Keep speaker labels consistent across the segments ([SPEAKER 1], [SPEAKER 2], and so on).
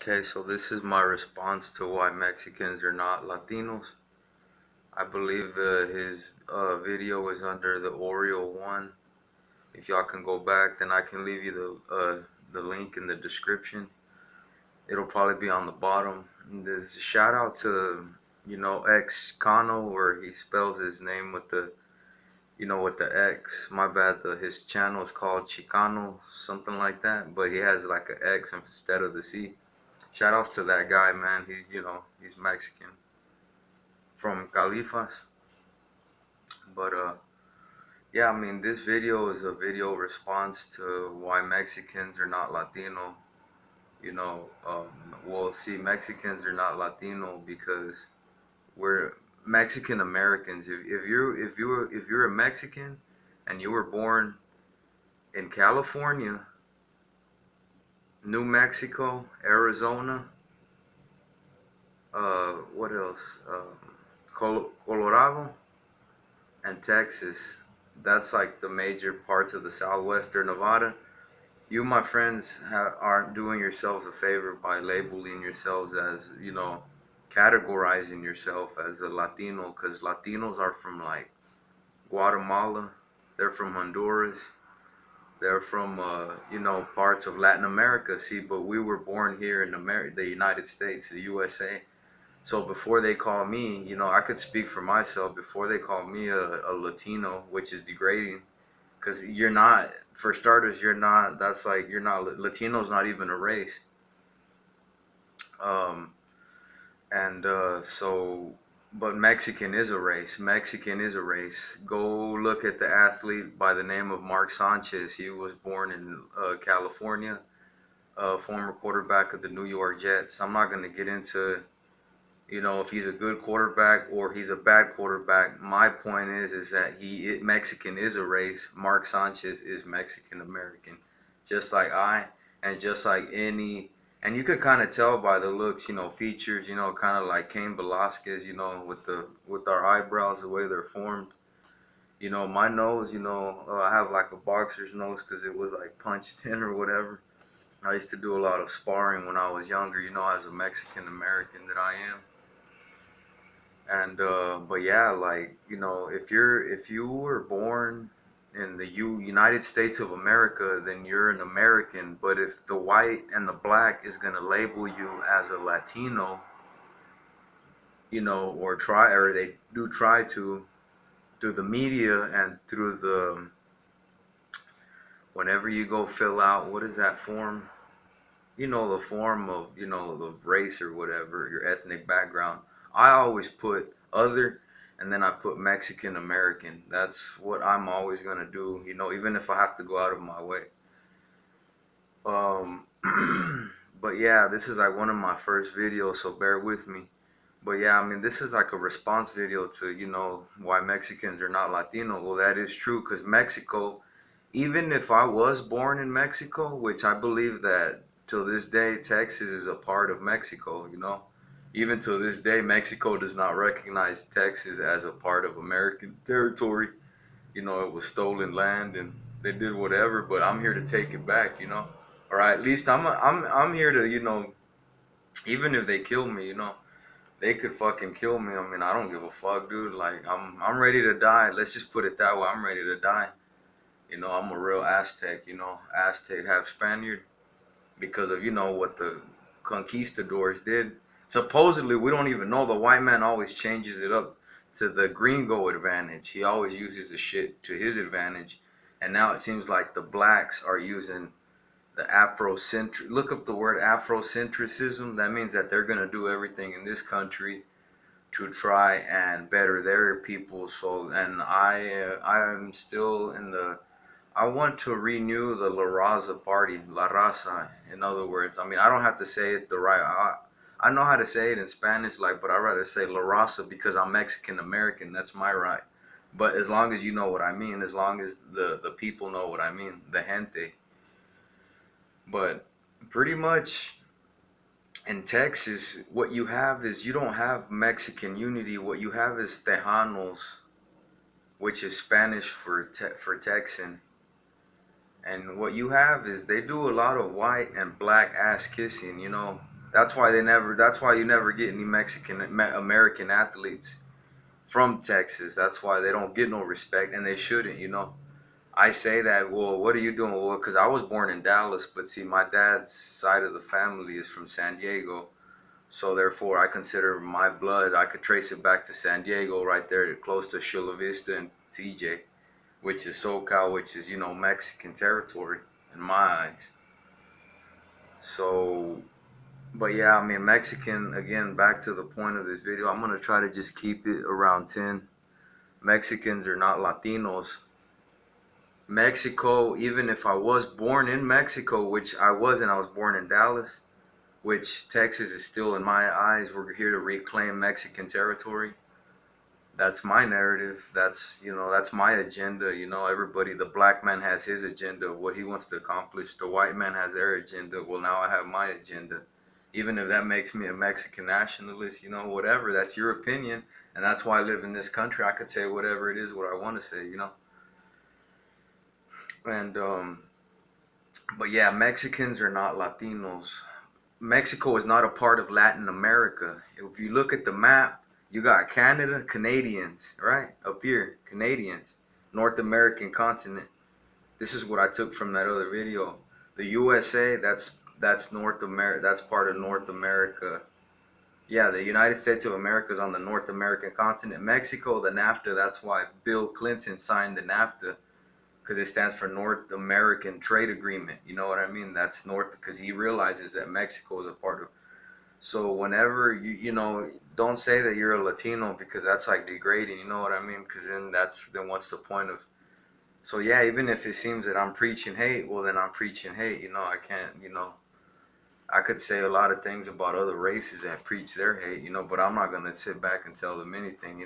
[SPEAKER 1] Okay, so this is my response to why Mexicans are not Latinos. I believe his video is under the Oreo one. If y'all can go back, then I can leave you the link in the description. It'll probably be on the bottom. And there's a shout out to ex Cano, where he spells his name with the with the X. My bad. His channel is called Chicano, something like that, but he has like an X instead of the C. Shout outs to that guy, man. He's Mexican from Califas. But yeah, I mean, this video is a video response to why Mexicans are not Latino. Well, see, Mexicans are not Latino because we're Mexican Americans. If you're a Mexican and you were born in California, New Mexico, Arizona, what else? Colorado and Texas. That's like the major parts of the Southwest or Nevada. You, my friends, aren't doing yourselves a favor by labeling yourselves as, categorizing yourself as a Latino, because Latinos are from like Guatemala, they're from Honduras, they're from, parts of Latin America. See, but we were born here in the United States, the USA. So before they call me, I could speak for myself. Before they call me a Latino, which is degrading, because you're not. For starters, you're not. That's like you're not. Latino's not even a race. Um, and but Mexican is a race. Mexican is a race. Go look at the athlete by the name of Mark Sanchez. He was born in California, former quarterback of the New York Jets. I'm not gonna get into if he's a good quarterback or he's a bad quarterback. My point is that Mexican is a race. Mark Sanchez is Mexican American, just like I, and just like any. And you could kind of tell by the looks, features, kind of like Cain Velasquez, with our eyebrows, the way they're formed. My nose, I have like a boxer's nose because it was like punched in or whatever. I used to do a lot of sparring when I was younger, as a Mexican American that I am. And but yeah, like if you were born in the United States of America, then you're an American. But if the white and the black is gonna label you as a Latino, or they do try to, through the media and through the, whenever you go fill out, what is that form? The form of, the race or whatever, your ethnic background. I always put other, and then I put Mexican American. That's what I'm always gonna do, even if I have to go out of my way. Um, but yeah, this is like one of my first videos, so bear with me. But yeah, I mean, this is like a response video to, why Mexicans are not Latino. Well, that is true, because Mexico, even if I was born in Mexico, which I believe that till this day, Texas is a part of Mexico, even till this day, Mexico does not recognize Texas as a part of American territory. It was stolen land and they did whatever, but I'm here to take it back, or at least I'm here to, even if they kill me, they could fucking kill me. I mean, I don't give a fuck, dude. Like, I'm ready to die. Let's just put it that way. I'm ready to die. I'm a real Aztec, Aztec, half Spaniard, because of, what the conquistadors did. Supposedly, we don't even know. The white man always changes it up to the gringo advantage. He always uses the shit to his advantage. And now it seems like the blacks are using the Afrocentric. Look up the word Afrocentricism. That means that they're going to do everything in this country to try and better their people. So, and I am still in the, I want to renew the La Raza party, La Raza, in other words. I mean, I don't have to say it the right, I know how to say it in Spanish, like, but I'd rather say La Raza because I'm Mexican American. That's my right. But as long as you know what I mean, as long as the people know what I mean, the gente. But pretty much in Texas, what you have is you don't have Mexican unity. What you have is Tejanos, which is Spanish for Texan. And what you have is they do a lot of white and black ass kissing, That's why you never get any Mexican American athletes from Texas. That's why they don't get no respect, and they shouldn't. I say that. Well, what are you doing? Well, because I was born in Dallas, but see, my dad's side of the family is from San Diego, so therefore I consider my blood. I could trace it back to San Diego, right there, close to Chula Vista and TJ, which is SoCal, which is Mexican territory in my eyes. So, but yeah, I mean Mexican again. Back to the point of this video, I'm gonna try to just keep it around 10. Mexicans are not Latinos. Mexico, even if I was born in Mexico, which I wasn't, I was born in Dallas, which Texas is still, in my eyes, we're here to reclaim Mexican territory. That's my narrative. That's my agenda. Everybody, the black man has his agenda, what he wants to accomplish. The white man has their agenda. Well, now I have my agenda. Even if that makes me a Mexican nationalist, whatever, that's your opinion. And that's why I live in this country. I could say whatever it is, what I want to say. And but yeah, Mexicans are not Latinos. Mexico is not a part of Latin America. If you look at the map, you got Canada, Canadians, right? Up here, Canadians, North American continent. This is what I took from that other video. The USA, that's North America. That's part of North America. Yeah, the United States of America is on the North American continent. Mexico, the NAFTA. That's why Bill Clinton signed the NAFTA, because it stands for North American Trade Agreement. You know what I mean? That's North, because he realizes that Mexico is a part of. So whenever don't say that you're a Latino, because that's like degrading. You know what I mean? Because then what's the point of? So yeah, even if it seems that I'm preaching hate, well then I'm preaching hate. I can't. I could say a lot of things about other races that preach their hate. But I'm not gonna sit back and tell them anything.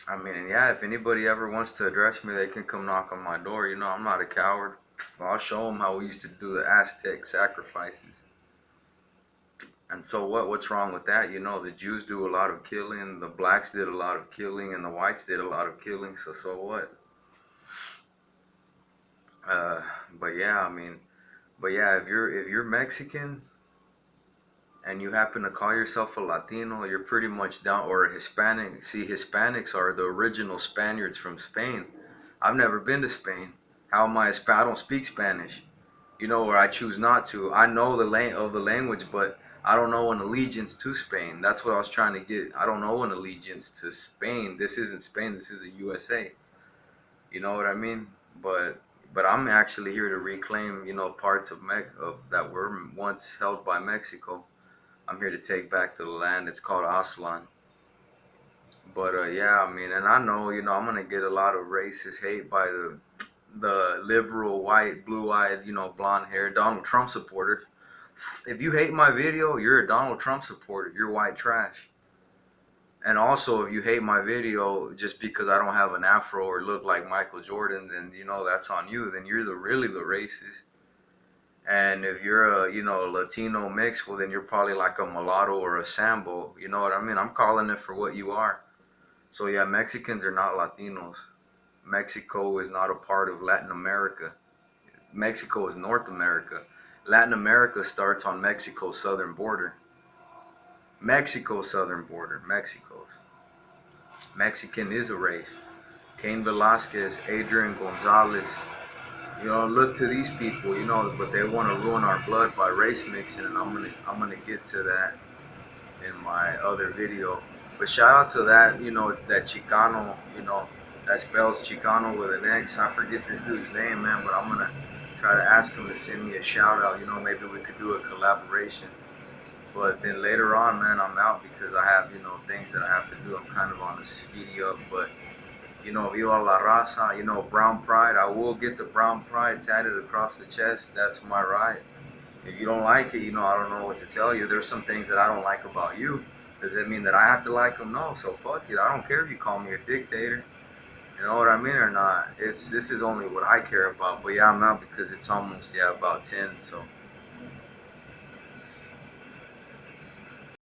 [SPEAKER 1] I mean, yeah, if anybody ever wants to address me, they can come knock on my door. I'm not a coward. I'll show them how we used to do the Aztec sacrifices. And so what's wrong with that? The Jews do a lot of killing, the blacks did a lot of killing, and the whites did a lot of killing. So what? Uh, but yeah, I mean, if you're Mexican and you happen to call yourself a Latino, you're pretty much down, or a Hispanic. See, Hispanics are the original Spaniards from Spain. I've never been to Spain. How am I I don't speak Spanish. Or I choose not to. I know the language, but I don't know an allegiance to Spain. That's what I was trying to get. I don't know an allegiance to Spain. This isn't Spain. This is the USA. You know what I mean? But I'm actually here to reclaim, parts of that were once held by Mexico. I'm here to take back the land. It's called Aslan. But yeah, I mean, and I know, I'm gonna get a lot of racist hate by the liberal, white, blue-eyed, blonde-haired Donald Trump supporters. If you hate my video, you're a Donald Trump supporter. You're white trash. And also, if you hate my video just because I don't have an afro or look like Michael Jordan, then that's on you. Then you're really the racist. And if you're a Latino mix, well then you're probably like a mulatto or a Sambo. You know what I mean? I'm calling it for what you are. So yeah, Mexicans are not Latinos. Mexico is not a part of Latin America. Mexico is North America. Latin America starts on Mexico's southern border. Mexico's southern border. Mexican is a race. Cain Velasquez, Adrian Gonzalez. Look to these people, but they want to ruin our blood by race mixing, and I'm gonna get to that in my other video. But shout out to that, that Chicano, that spells Chicano with an X. I forget this dude's name, man, but I'm gonna try to ask him to send me a shout out. Maybe we could do a collaboration. But then later on, man, I'm out because I have, things that I have to do. I'm kind of on a speedy up, but Viva la Raza, brown pride. I will get the brown pride tatted across the chest. That's my right. If you don't like it, I don't know what to tell you. There's some things that I don't like about you. Does it mean that I have to like them? No, so fuck it. I don't care if you call me a dictator. You know what I mean or not? This is only what I care about. But yeah, I'm out because it's almost, about 10, so.